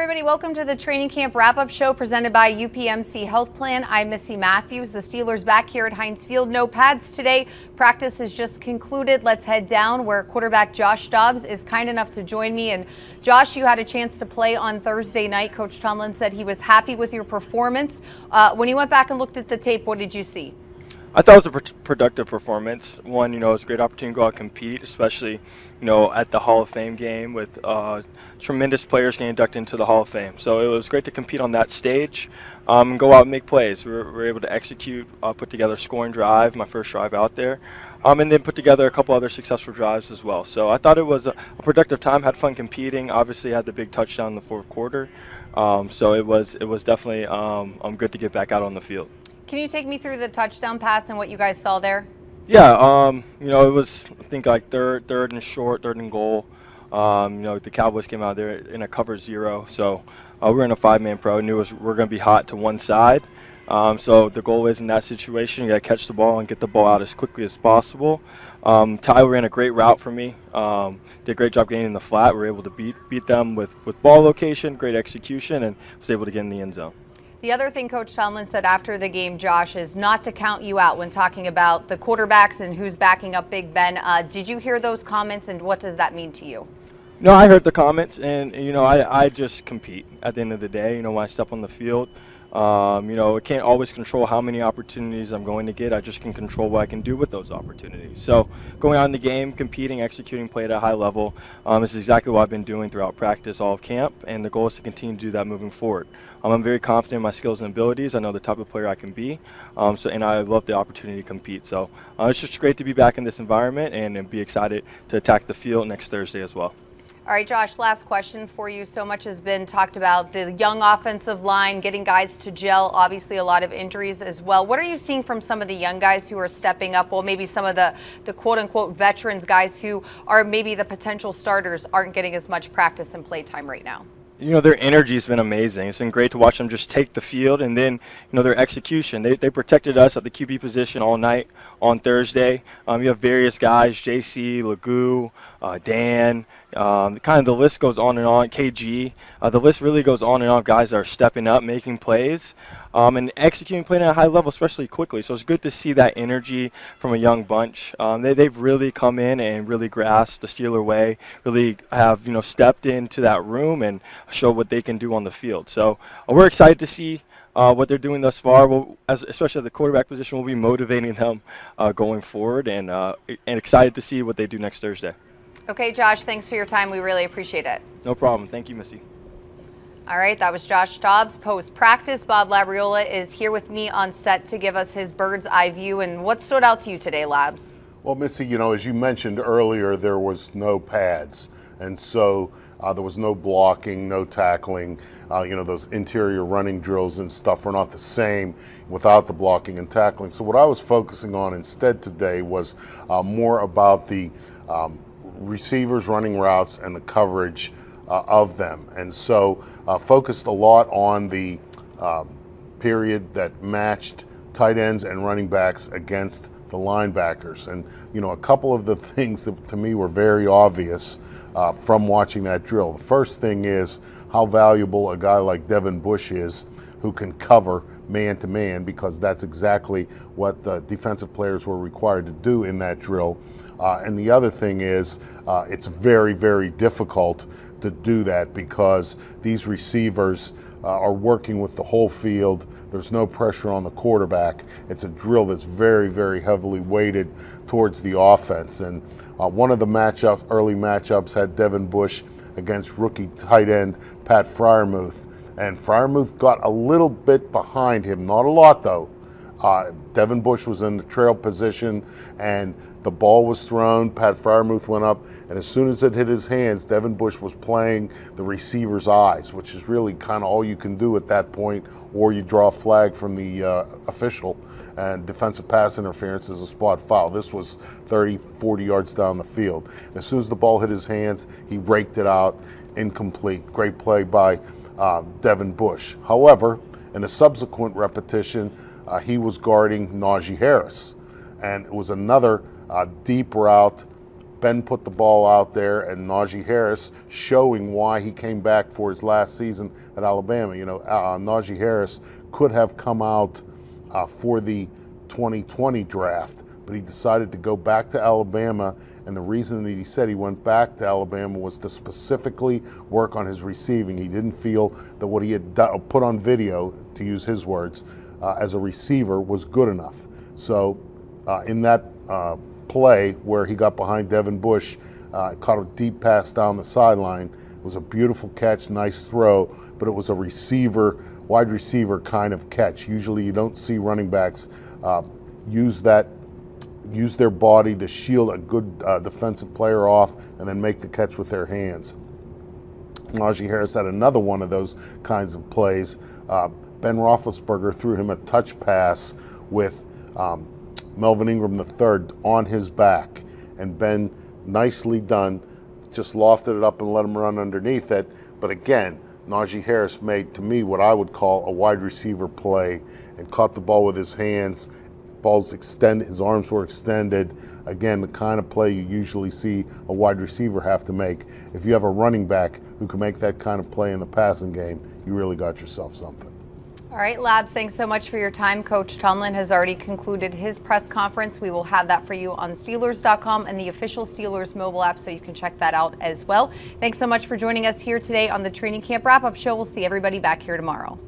Everybody, welcome to the training camp wrap-up show presented by UPMC Health Plan. I'm Missi Matthews. The Steelers back here at Heinz Field. No pads today. Practice has just concluded. Let's head down where quarterback Josh Dobbs is kind enough to join me. And Josh, you had a chance to play on Thursday night. Coach Tomlin said he was happy with your performance. When you went back and looked at the tape, what did you see? I thought it was a productive performance. One, it was a great opportunity to go out and compete, especially, at the Hall of Fame game with tremendous players getting inducted into the Hall of Fame. So it was great to compete on that stage and go out and make plays. We were able to execute, put together a scoring drive, my first drive out there, and then put together a couple other successful drives as well. So I thought it was a productive time, had fun competing, obviously had the big touchdown in the fourth quarter. So it was definitely good to get back out on the field. Can you take me through the touchdown pass and what you guys saw there? Yeah, it was, I think, like third and short, third and goal. The Cowboys came out there in a cover zero, so we were in a five-man pro. Knew we're going to be hot to one side. So the goal is in that situation, you got to catch the ball and get the ball out as quickly as possible. Ty ran a great route for me. Did a great job getting in the flat. We were able to beat them with ball location, great execution, and was able to get in the end zone. The other thing Coach Tomlin said after the game, Josh, is not to count you out when talking about the quarterbacks and who's backing up Big Ben. Did you hear those comments, and what does that mean to you? No, I heard the comments, and, I just compete at the end of the day, when I step on the field. I can't always control how many opportunities I'm going to get. I just can control what I can do with those opportunities. So going out in the game, competing, executing, play at a high level is exactly what I've been doing throughout practice, all of camp, and the goal is to continue to do that moving forward. I'm very confident in my skills and abilities. I know the type of player I can be, and I love the opportunity to compete. So it's just great to be back in this environment and be excited to attack the field next Thursday as well. All right, Josh, last question for you. So much has been talked about the young offensive line, getting guys to gel, obviously a lot of injuries as well. What are you seeing from some of the young guys who are stepping up? Well, maybe some of the quote-unquote veterans guys who are maybe the potential starters aren't getting as much practice and play time right now. Their energy's been amazing. It's been great to watch them just take the field, and then, their execution. They protected us at the QB position all night on Thursday. You have various guys, JC, Lagoo, Dan, kind of the list goes on and on, KG. The list really goes on and on. Guys are stepping up, making plays, and executing, playing at a high level, especially quickly. So it's good to see that energy from a young bunch. They've really come in and really grasped the Steeler way, really have, stepped into that room and show what they can do on the field. So we're excited to see what they're doing thus far. Especially at the quarterback position, we'll be motivating them going forward, and excited to see what they do next Thursday. Okay, Josh, thanks for your time. We really appreciate it. No problem. Thank you, Missi. All right, that was Josh Dobbs post-practice. Bob Labriola is here with me on set to give us his bird's eye view. And what stood out to you today, Labs? Well, Missi, as you mentioned earlier, there was no pads. And so there was no blocking, no tackling. Those interior running drills and stuff were not the same without the blocking and tackling. So what I was focusing on instead today was more about the receivers running routes and the coverage of them. And so focused a lot on the period that matched tight ends and running backs against the linebackers. And, a couple of the things that to me were very obvious from watching that drill. The first thing is how valuable a guy like Devin Bush is, who can cover man-to-man, because that's exactly what the defensive players were required to do in that drill. And the other thing is it's very, very difficult to do that because these receivers are working with the whole field. There's no pressure on the quarterback. It's a drill that's very, very heavily weighted towards the offense. And one of the early matchups had Devin Bush against rookie tight end Pat Freiermuth. And Freiermuth got a little bit behind him, not a lot though. Devin Bush was in the trail position and the ball was thrown. Pat Freiermuth went up, and as soon as it hit his hands, Devin Bush was playing the receiver's eyes, which is really kind of all you can do at that point, or you draw a flag from the official, and defensive pass interference is a spot foul. This was 30, 40 yards down the field. As soon as the ball hit his hands, he raked it out, incomplete. Great play by Devin Bush. However, in a subsequent repetition, he was guarding Najee Harris, and it was another deep route Ben put the ball out there, and Najee Harris showing why he came back for his last season at Alabama. You know, Najee Harris could have come out for the 2020 draft, but he decided to go back to Alabama. And the reason that he said he went back to Alabama was to specifically work on his receiving. He didn't feel that what he had put on video, to use his words, as a receiver was good enough. So in that play where he got behind Devin Bush, caught a deep pass down the sideline. It was a beautiful catch, nice throw, but it was a receiver, wide receiver kind of catch. Usually you don't see running backs use their body to shield a good defensive player off and then make the catch with their hands. Najee Harris had another one of those kinds of plays. Ben Roethlisberger threw him a touch pass with Melvin Ingram III on his back, and Ben, nicely done, just lofted it up and let him run underneath it. But again, Najee Harris made, to me, what I would call a wide receiver play and caught the ball with his hands. Ball's extended, his arms were extended. Again, the kind of play you usually see a wide receiver have to make. If you have a running back who can make that kind of play in the passing game, you really got yourself something. All right, Labs, thanks so much for your time. Coach Tomlin has already concluded his press conference. We will have that for you on Steelers.com and the official Steelers mobile app, so you can check that out as well. Thanks so much for joining us here today on the Training Camp Wrap-Up Show. We'll see everybody back here tomorrow.